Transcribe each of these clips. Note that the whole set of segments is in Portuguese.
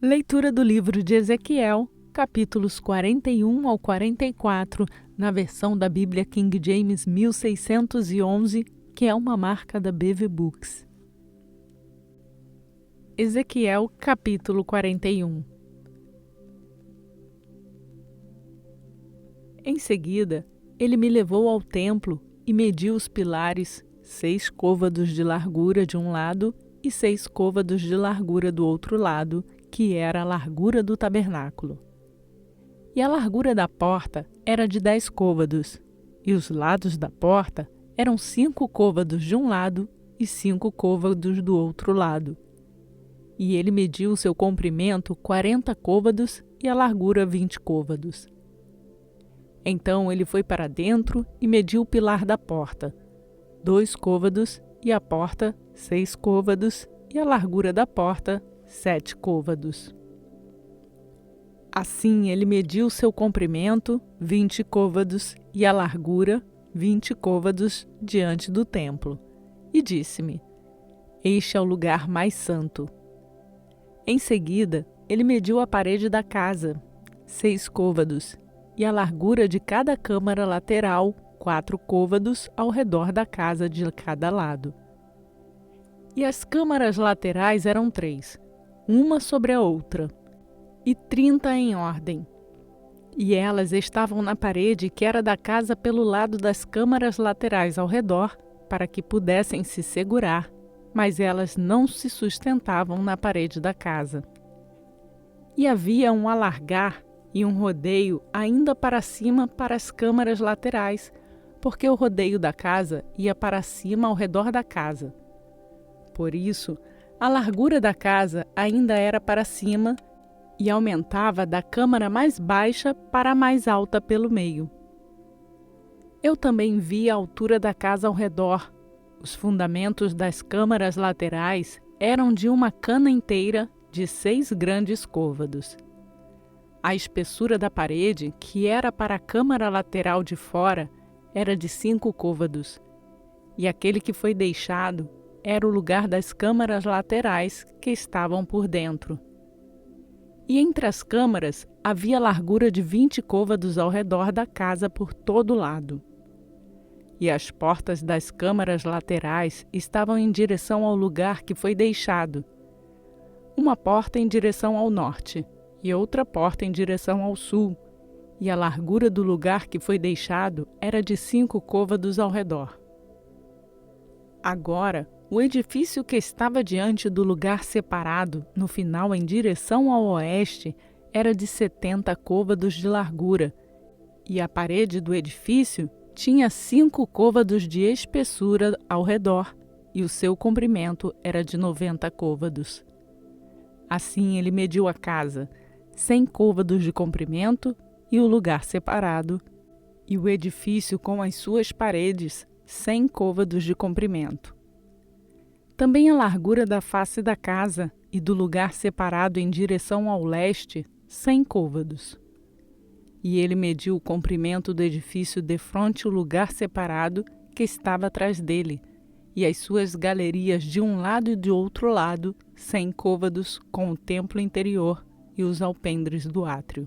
Leitura do livro de Ezequiel, capítulos 41 ao 44, na versão da Bíblia King James 1611, que é uma marca da BV Books. Ezequiel, capítulo 41. Em seguida, ele me levou ao templo e mediu os pilares, 6 côvados de largura de um lado e 6 côvados de largura do outro lado, que era a largura do tabernáculo. E a largura da porta era de 10 côvados, e os lados da porta eram 5 côvados de um lado e 5 côvados do outro lado. E ele mediu o seu comprimento 40 côvados e a largura 20 côvados. Então ele foi para dentro e mediu o pilar da porta, 2 côvados, e a porta 6 côvados, e a largura da porta 7 côvados. Assim ele mediu o seu comprimento 20 côvados e a largura 20 côvados diante do templo, e disse-me: Este é o lugar mais santo. Em seguida, ele mediu a parede da casa, 6 côvados, e a largura de cada câmara lateral, 4 côvados ao redor da casa de cada lado. E as câmaras laterais eram 3, uma sobre a outra, e 30 em ordem. E elas estavam na parede que era da casa pelo lado das câmaras laterais ao redor, para que pudessem se segurar, mas elas não se sustentavam na parede da casa. E havia um alargar e um rodeio ainda para cima para as câmaras laterais, porque o rodeio da casa ia para cima ao redor da casa. Por isso, a largura da casa ainda era para cima e aumentava da câmara mais baixa para a mais alta pelo meio. Eu também vi a altura da casa ao redor. Os fundamentos das câmaras laterais eram de uma cana inteira de 6 grandes côvados. A espessura da parede, que era para a câmara lateral de fora, era de 5 côvados, e aquele que foi deixado era o lugar das câmaras laterais que estavam por dentro. E entre as câmaras havia largura de 20 côvados ao redor da casa por todo lado. E as portas das câmaras laterais estavam em direção ao lugar que foi deixado. Uma porta em direção ao norte e outra porta em direção ao sul, e a largura do lugar que foi deixado era de 5 côvados ao redor. Agora, o edifício que estava diante do lugar separado, no final em direção ao oeste, era de 70 côvados de largura, e a parede do edifício tinha 5 côvados de espessura ao redor, e o seu comprimento era de 90 côvados. Assim ele mediu a casa, 100 côvados de comprimento, e o lugar separado, e o edifício com as suas paredes, 100 côvados de comprimento. Também a largura da face da casa e do lugar separado em direção ao leste, 100 côvados. E ele mediu o comprimento do edifício defronte o lugar separado que estava atrás dele, e as suas galerias de um lado e de outro lado, 100 côvados, com o templo interior e os alpendres do átrio.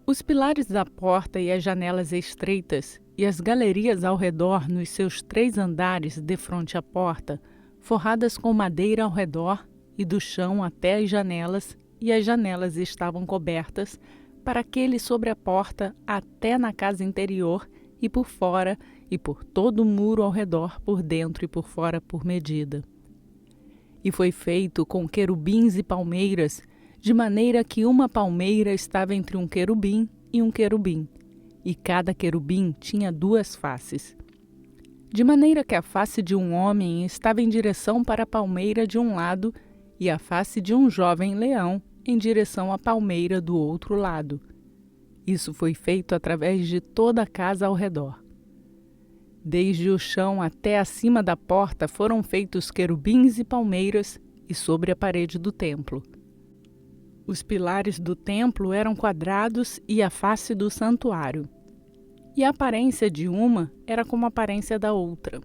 Os pilares da porta e as janelas estreitas e as galerias ao redor nos seus 3 andares defronte à porta, forradas com madeira ao redor e do chão até as janelas, e as janelas estavam cobertas, para aquele sobre a porta até na casa interior e por fora, e por todo o muro ao redor, por dentro e por fora por medida. E foi feito com querubins e palmeiras, de maneira que uma palmeira estava entre um querubim e um querubim, e cada querubim tinha 2 faces. De maneira que a face de um homem estava em direção para a palmeira de um lado, e a face de um jovem leão em direção à palmeira do outro lado. Isso foi feito através de toda a casa ao redor. Desde o chão até acima da porta foram feitos querubins e palmeiras, e sobre a parede do templo. Os pilares do templo eram quadrados e a face do santuário. E a aparência de uma era como a aparência da outra.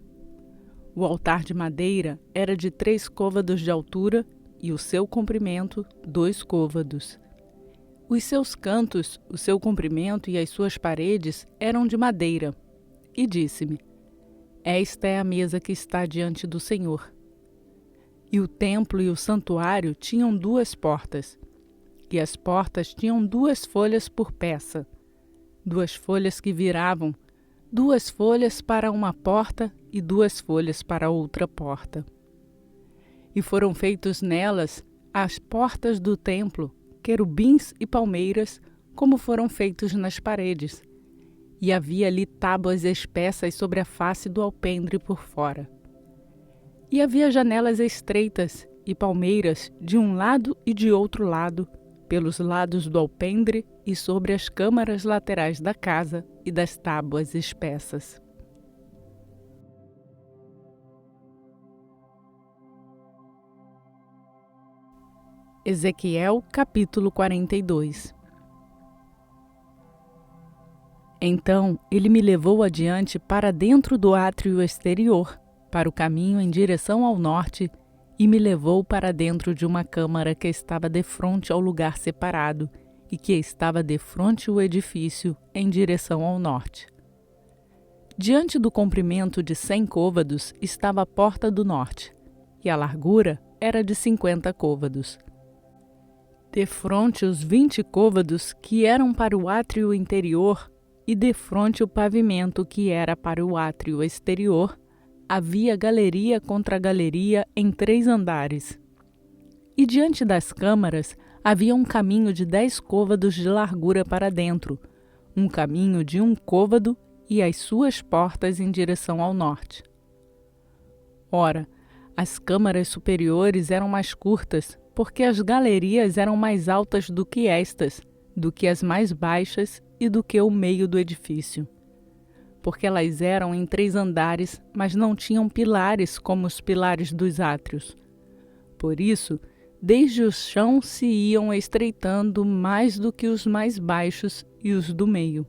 O altar de madeira era de 3 côvados de altura e o seu comprimento 2 côvados. Os seus cantos, o seu comprimento e as suas paredes eram de madeira. E disse-me: Esta é a mesa que está diante do Senhor. E o templo e o santuário tinham 2 portas, e as portas tinham 2 folhas por peça, 2 folhas que viravam, 2 folhas para uma porta e 2 folhas para outra porta. E foram feitos nelas as portas do templo, querubins e palmeiras, como foram feitos nas paredes. E havia ali tábuas espessas sobre a face do alpendre por fora. E havia janelas estreitas e palmeiras de um lado e de outro lado, pelos lados do alpendre e sobre as câmaras laterais da casa e das tábuas espessas. Ezequiel capítulo 42. Então ele me levou adiante para dentro do átrio exterior, para o caminho em direção ao norte, e me levou para dentro de uma câmara que estava defronte ao lugar separado e que estava defronte o edifício em direção ao norte. Diante do comprimento de 100 côvados estava a porta do norte, e a largura era de 50 côvados. Defronte os 20 côvados que eram para o átrio interior e defronte o pavimento que era para o átrio exterior, havia galeria contra galeria em 3 andares. E diante das câmaras havia um caminho de 10 côvados de largura para dentro, um caminho de 1 côvado e as suas portas em direção ao norte. Ora, as câmaras superiores eram mais curtas, porque as galerias eram mais altas do que estas, do que as mais baixas e do que o meio do edifício. Porque elas eram em 3 andares, mas não tinham pilares como os pilares dos átrios. Por isso, desde o chão se iam estreitando mais do que os mais baixos e os do meio.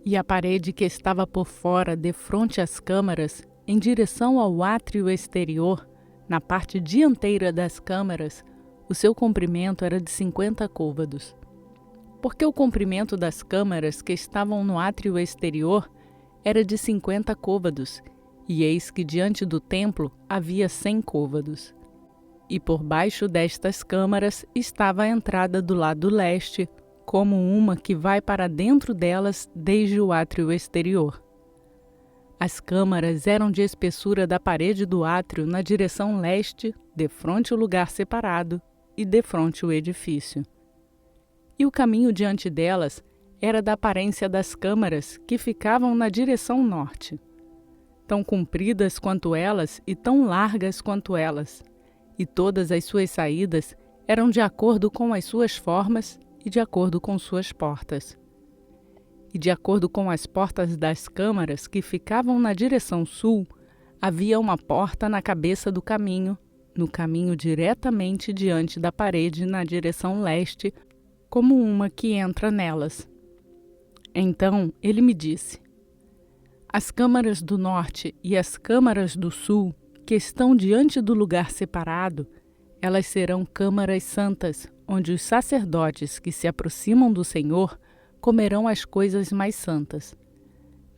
E a parede que estava por fora, defronte às câmaras, em direção ao átrio exterior, na parte dianteira das câmaras, o seu comprimento era de 50 côvados. Porque o comprimento das câmaras que estavam no átrio exterior era de 50 côvados, e eis que diante do templo havia 100 côvados. E por baixo destas câmaras estava a entrada do lado leste, como uma que vai para dentro delas desde o átrio exterior. As câmaras eram de espessura da parede do átrio na direção leste, defronte o lugar separado e defronte o edifício. E o caminho diante delas era da aparência das câmaras que ficavam na direção norte, tão compridas quanto elas e tão largas quanto elas, e todas as suas saídas eram de acordo com as suas formas e de acordo com suas portas. E de acordo com as portas das câmaras que ficavam na direção sul, havia uma porta na cabeça do caminho, no caminho diretamente diante da parede na direção leste, como uma que entra nelas. Então ele me disse: As câmaras do norte e as câmaras do sul, que estão diante do lugar separado, elas serão câmaras santas, onde os sacerdotes que se aproximam do Senhor comerão as coisas mais santas.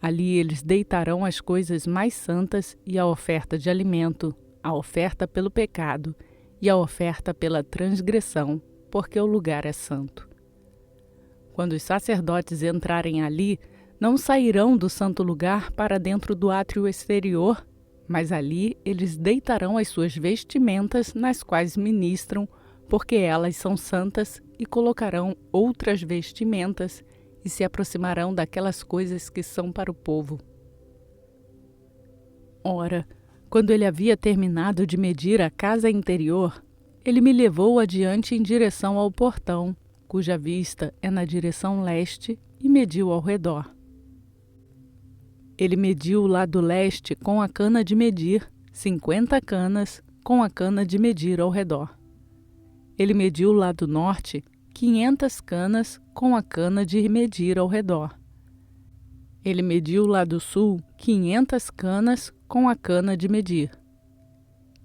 Ali eles deitarão as coisas mais santas e a oferta de alimento, a oferta pelo pecado e a oferta pela transgressão, porque o lugar é santo. Quando os sacerdotes entrarem ali, não sairão do santo lugar para dentro do átrio exterior, mas ali eles deitarão as suas vestimentas nas quais ministram, porque elas são santas, e colocarão outras vestimentas e se aproximarão daquelas coisas que são para o povo. Ora, quando ele havia terminado de medir a casa interior, ele me levou adiante em direção ao portão, cuja vista é na direção leste, e mediu ao redor. Ele mediu o lado leste com a cana de medir, 50 canas com a cana de medir ao redor. Ele mediu o lado norte, 500 canas com a cana de medir ao redor. Ele mediu o lado sul, 500 canas com a cana de medir.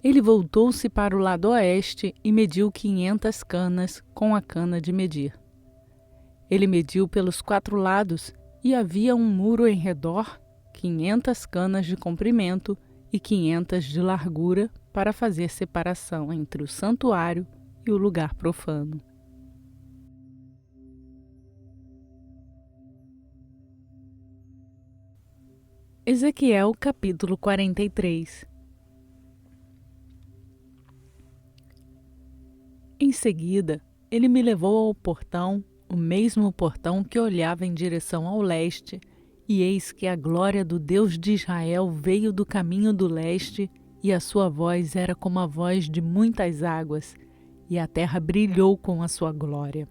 Ele voltou-se para o lado oeste e mediu 500 canas com a cana de medir. Ele mediu pelos 4 lados e havia um muro em redor, 500 canas de comprimento e 500 de largura para fazer separação entre o santuário e o lugar profano. Ezequiel capítulo 43. Em seguida, ele me levou ao portão, o mesmo portão que olhava em direção ao leste, e eis que a glória do Deus de Israel veio do caminho do leste, e a sua voz era como a voz de muitas águas, e a terra brilhou com a sua glória.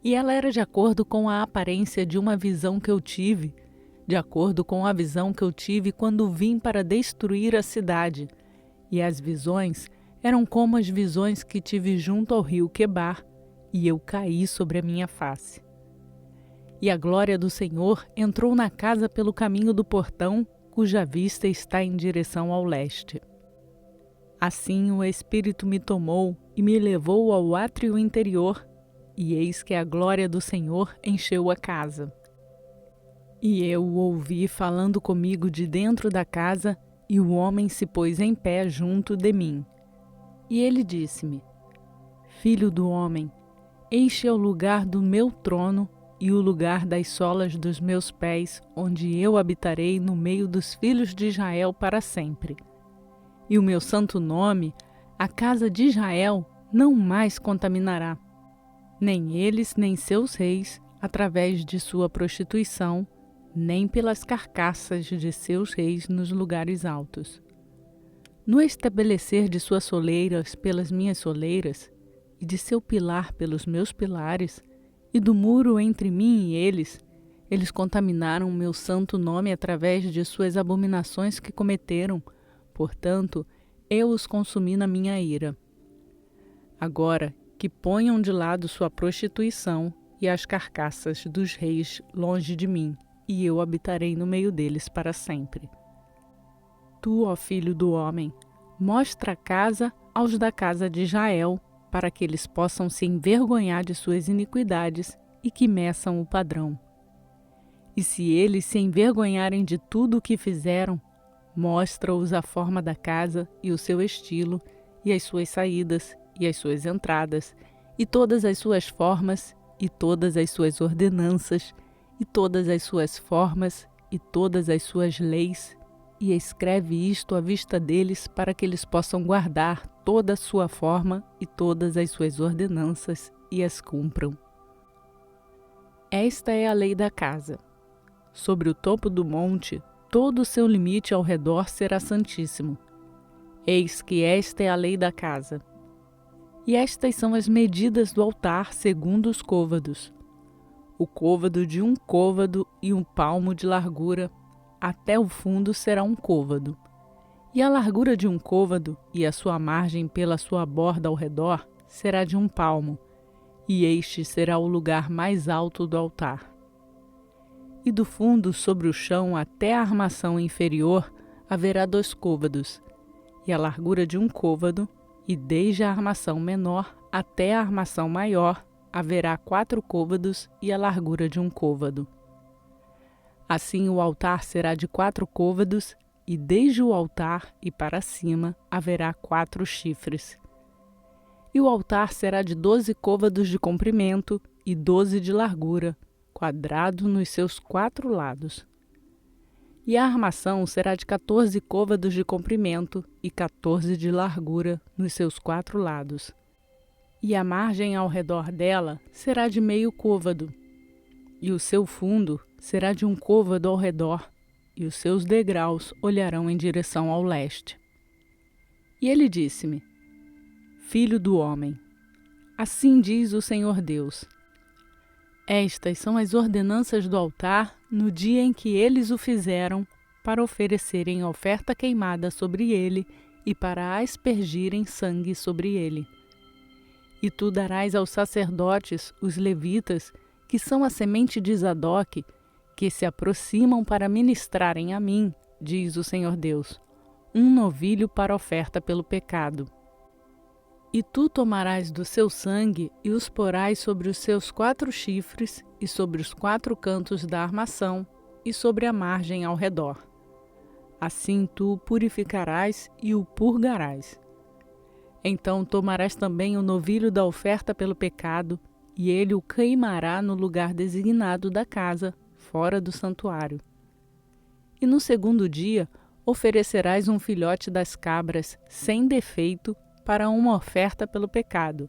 E ela era de acordo com a aparência de uma visão que eu tive, de acordo com a visão que eu tive quando vim para destruir a cidade, e as visões eram como as visões que tive junto ao rio Quebar, e eu caí sobre a minha face. E a glória do Senhor entrou na casa pelo caminho do portão, cuja vista está em direção ao leste. Assim o Espírito me tomou e me levou ao átrio interior, e eis que a glória do Senhor encheu a casa. E eu o ouvi falando comigo de dentro da casa, e o homem se pôs em pé junto de mim. E ele disse-me: Filho do homem, este é o lugar do meu trono e o lugar das solas dos meus pés, onde eu habitarei no meio dos filhos de Israel para sempre. E o meu santo nome, a casa de Israel, não mais contaminará, nem eles nem seus reis, através de sua prostituição, nem pelas carcaças de seus reis nos lugares altos. No estabelecer de suas soleiras pelas minhas soleiras, e de seu pilar pelos meus pilares, e do muro entre mim e eles contaminaram o meu santo nome através de suas abominações que cometeram, portanto, eu os consumi na minha ira. Agora, que ponham de lado sua prostituição e as carcaças dos reis longe de mim, e eu habitarei no meio deles para sempre. Tu, ó filho do homem, mostra a casa aos da casa de Israel, para que eles possam se envergonhar de suas iniquidades e que meçam o padrão. E se eles se envergonharem de tudo o que fizeram, mostra-os a forma da casa e o seu estilo, e as suas saídas, e as suas entradas, e todas as suas formas, e todas as suas ordenanças, e todas as suas formas, e todas as suas leis, e escreve isto à vista deles para que eles possam guardar toda a sua forma e todas as suas ordenanças e as cumpram. Esta é a lei da casa. Sobre o topo do monte, todo o seu limite ao redor será santíssimo. Eis que esta é a lei da casa. E estas são as medidas do altar segundo os côvados. O côvado de 1 côvado e 1 palmo de largura, até o fundo será 1 côvado. E a largura de 1 côvado e a sua margem pela sua borda ao redor será de 1 palmo, e este será o lugar mais alto do altar. E do fundo sobre o chão até a armação inferior haverá 2 côvados, e a largura de 1 côvado, e desde a armação menor até a armação maior haverá 4 côvados e a largura de 1 côvado. Assim o altar será de 4 côvados, e desde o altar e para cima haverá 4 chifres. E o altar será de 12 côvados de comprimento e 12 de largura, quadrado nos seus 4 lados. E a armação será de 14 côvados de comprimento e 14 de largura nos seus 4 lados. E a margem ao redor dela será de meio côvado, e o seu fundo será de 1 côvado ao redor, e os seus degraus olharão em direção ao leste. E ele disse-me: Filho do homem, assim diz o Senhor Deus: Estas são as ordenanças do altar no dia em que eles o fizeram, para oferecerem oferta queimada sobre ele e para aspergirem sangue sobre ele. E tu darás aos sacerdotes, os levitas, que são a semente de Zadoque, que se aproximam para ministrarem a mim, diz o Senhor Deus, um novilho para oferta pelo pecado. E tu tomarás do seu sangue e os porás sobre os seus 4 chifres e sobre os 4 cantos da armação e sobre a margem ao redor. Assim tu o purificarás e o purgarás. Então tomarás também o novilho da oferta pelo pecado, e ele o queimará no lugar designado da casa, fora do santuário. E no 2º dia oferecerás um filhote das cabras, sem defeito, para uma oferta pelo pecado,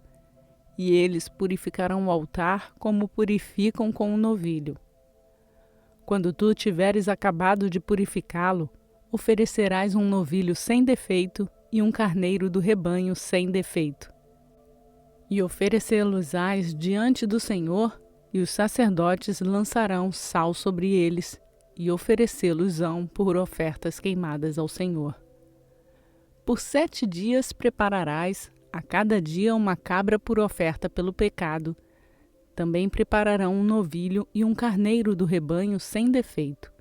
e eles purificarão o altar como purificam com o novilho. Quando tu tiveres acabado de purificá-lo, oferecerás um novilho sem defeito e um carneiro do rebanho sem defeito. E oferecê-los-ás diante do Senhor, e os sacerdotes lançarão sal sobre eles, e oferecê-los-ão por ofertas queimadas ao Senhor. Por 7 dias prepararás a cada dia uma cabra por oferta pelo pecado. Também prepararão um novilho e um carneiro do rebanho sem defeito.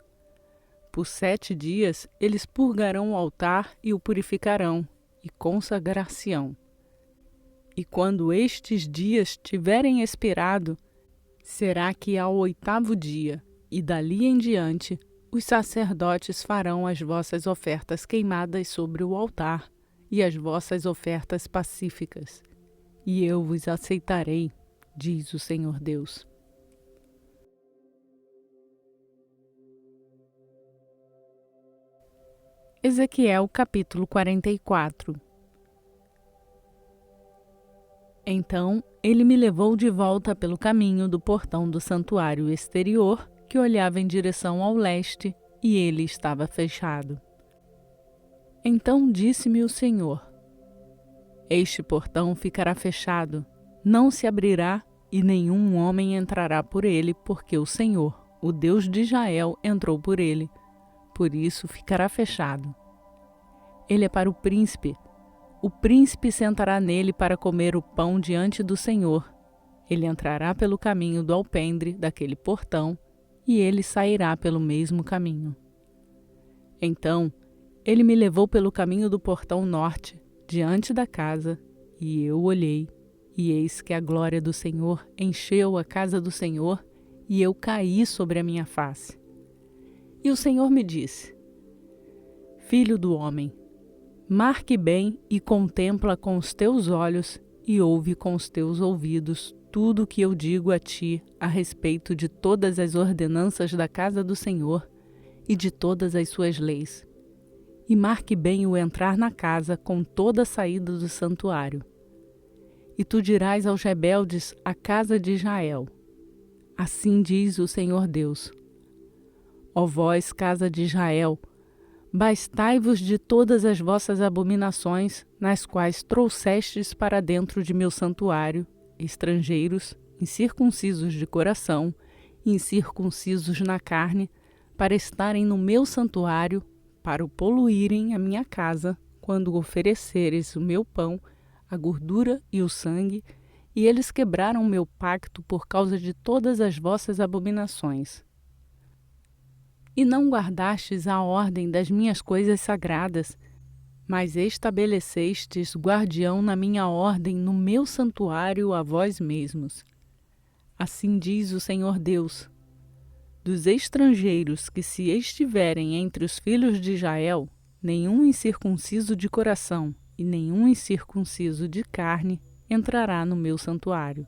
Por 7 dias eles purgarão o altar e o purificarão, e consagrar-se-ão. E quando estes dias tiverem expirado, será que ao 8º dia, e dali em diante, os sacerdotes farão as vossas ofertas queimadas sobre o altar e as vossas ofertas pacíficas, e eu vos aceitarei, diz o Senhor Deus. Ezequiel capítulo 44. Então ele me levou de volta pelo caminho do portão do santuário exterior, que olhava em direção ao leste, e ele estava fechado. Então disse-me o Senhor: Este portão ficará fechado, não se abrirá, e nenhum homem entrará por ele, porque o Senhor, o Deus de Israel, entrou por ele. Por isso ficará fechado. Ele é para o príncipe sentará nele para comer o pão diante do Senhor. Ele entrará pelo caminho do alpendre daquele portão, e ele sairá pelo mesmo caminho. Então ele me levou pelo caminho do portão norte, diante da casa, e eu olhei, e eis que a glória do Senhor encheu a casa do Senhor, e eu caí sobre a minha face. E o Senhor me disse: Filho do homem, marque bem e contempla com os teus olhos e ouve com os teus ouvidos tudo o que eu digo a ti a respeito de todas as ordenanças da casa do Senhor e de todas as suas leis. E marque bem o entrar na casa com toda a saída do santuário. E tu dirás aos rebeldes, a casa de Israel: Assim diz o Senhor Deus: Ó vós, casa de Israel, bastai-vos de todas as vossas abominações, nas quais trouxestes para dentro de meu santuário estrangeiros, incircuncisos de coração, incircuncisos na carne, para estarem no meu santuário, para o poluírem a minha casa, quando ofereceres o meu pão, a gordura e o sangue, e eles quebraram o meu pacto por causa de todas as vossas abominações. E não guardastes a ordem das minhas coisas sagradas, mas estabelecestes guardião na minha ordem no meu santuário a vós mesmos. Assim diz o Senhor Deus: Dos estrangeiros que se estiverem entre os filhos de Israel, nenhum incircunciso de coração e nenhum incircunciso de carne entrará no meu santuário.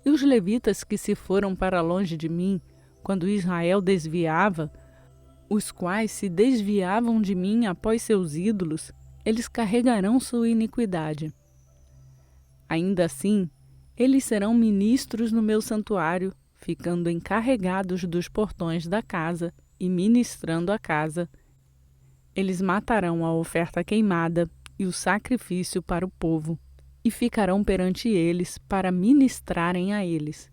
E os levitas que se foram para longe de mim, quando Israel desviava, os quais se desviavam de mim após seus ídolos, eles carregarão sua iniquidade. Ainda assim, eles serão ministros no meu santuário, ficando encarregados dos portões da casa e ministrando a casa. Eles matarão a oferta queimada e o sacrifício para o povo, e ficarão perante eles para ministrarem a eles.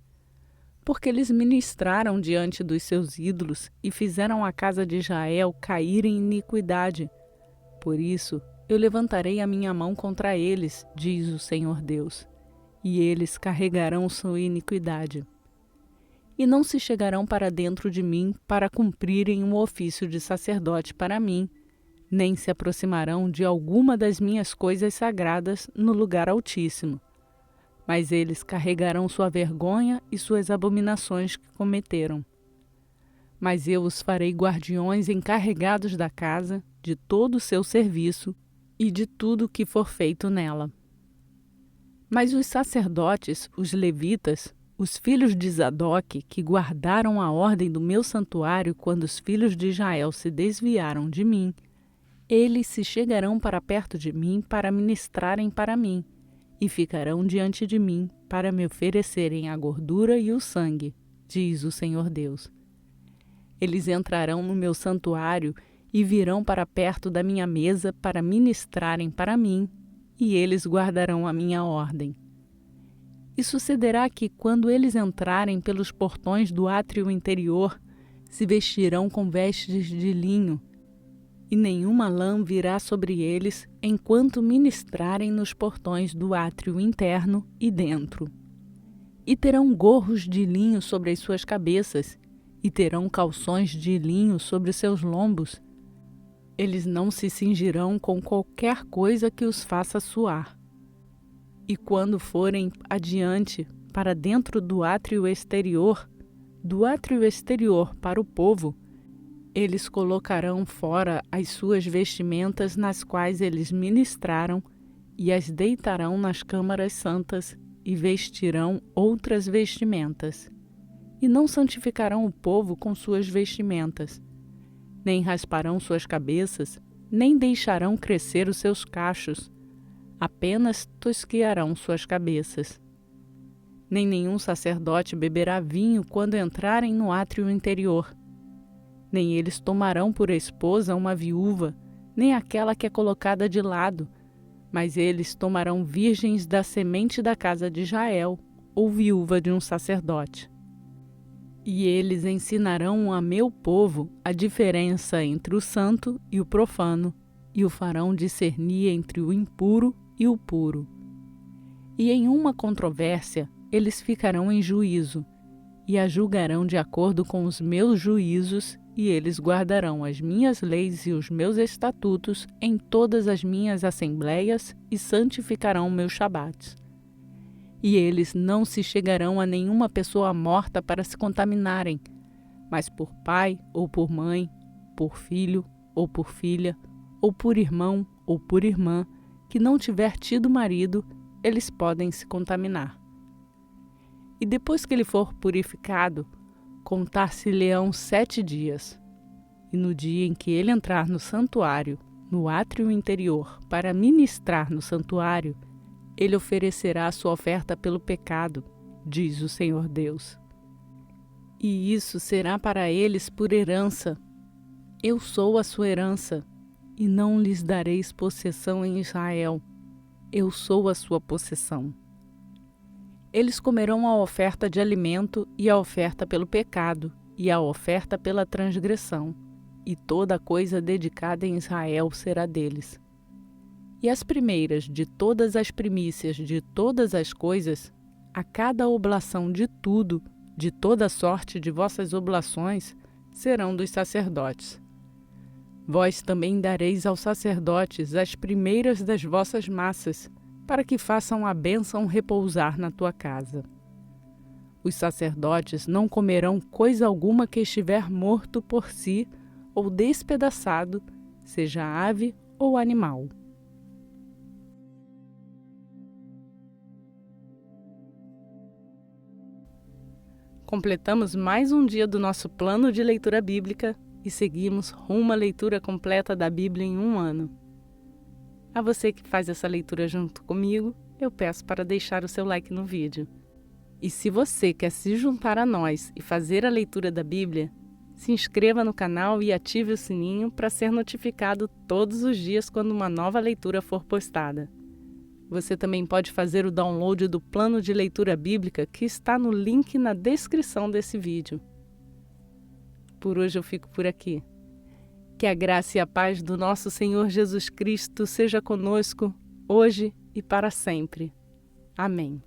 Porque eles ministraram diante dos seus ídolos e fizeram a casa de Israel cair em iniquidade. Por isso, eu levantarei a minha mão contra eles, diz o Senhor Deus, e eles carregarão sua iniquidade. E não se chegarão para dentro de mim para cumprirem um ofício de sacerdote para mim, nem se aproximarão de alguma das minhas coisas sagradas no lugar altíssimo. Mas eles carregarão sua vergonha e suas abominações que cometeram. Mas eu os farei guardiões encarregados da casa, de todo o seu serviço e de tudo que for feito nela. Mas os sacerdotes, os levitas, os filhos de Zadoque, que guardaram a ordem do meu santuário quando os filhos de Israel se desviaram de mim, eles se chegarão para perto de mim para ministrarem para mim, e ficarão diante de mim para me oferecerem a gordura e o sangue, diz o Senhor Deus. Eles entrarão no meu santuário e virão para perto da minha mesa para ministrarem para mim, e eles guardarão a minha ordem. E sucederá que, quando eles entrarem pelos portões do átrio interior, se vestirão com vestes de linho, e nenhuma lã virá sobre eles enquanto ministrarem nos portões do átrio interno e dentro. E terão gorros de linho sobre as suas cabeças, e terão calções de linho sobre os seus lombos. Eles não se cingirão com qualquer coisa que os faça suar. E quando forem adiante para dentro do átrio exterior para o povo, eles colocarão fora as suas vestimentas nas quais eles ministraram e as deitarão nas câmaras santas e vestirão outras vestimentas. E não santificarão o povo com suas vestimentas, nem rasparão suas cabeças, nem deixarão crescer os seus cachos, apenas tosquiarão suas cabeças. Nem nenhum sacerdote beberá vinho quando entrarem no átrio interior. Nem eles tomarão por esposa uma viúva, nem aquela que é colocada de lado, mas eles tomarão virgens da semente da casa de Israel, ou viúva de um sacerdote. E eles ensinarão a meu povo a diferença entre o santo e o profano, e o farão discernir entre o impuro e o puro. E em uma controvérsia eles ficarão em juízo, e a julgarão de acordo com os meus juízos, e eles guardarão as minhas leis e os meus estatutos em todas as minhas assembleias e santificarão meus shabates. E eles não se chegarão a nenhuma pessoa morta para se contaminarem, mas por pai ou por mãe, por filho ou por filha, ou por irmão ou por irmã, que não tiver tido marido, eles podem se contaminar. E depois que ele for purificado, contar-se-lhe-ão 7 dias. E no dia em que ele entrar no santuário, no átrio interior, para ministrar no santuário, ele oferecerá a sua oferta pelo pecado, diz o Senhor Deus. E isso será para eles por herança. Eu sou a sua herança, e não lhes dareis possessão em Israel. Eu sou a sua possessão. Eles comerão a oferta de alimento e a oferta pelo pecado e a oferta pela transgressão, e toda coisa dedicada em Israel será deles. E as primeiras de todas as primícias de todas as coisas, a cada oblação de tudo, de toda sorte de vossas oblações, serão dos sacerdotes. Vós também dareis aos sacerdotes as primeiras das vossas massas, para que façam a bênção repousar na tua casa. Os sacerdotes não comerão coisa alguma que estiver morto por si ou despedaçado, seja ave ou animal. Completamos mais um dia do nosso plano de leitura bíblica e seguimos rumo à leitura completa da Bíblia em 1 ano. A você que faz essa leitura junto comigo, eu peço para deixar o seu like no vídeo. E se você quer se juntar a nós e fazer a leitura da Bíblia, se inscreva no canal e ative o sininho para ser notificado todos os dias quando uma nova leitura for postada. Você também pode fazer o download do plano de leitura bíblica que está no link na descrição desse vídeo. Por hoje eu fico por aqui. Que a graça e a paz do nosso Senhor Jesus Cristo seja conosco, hoje e para sempre. Amém.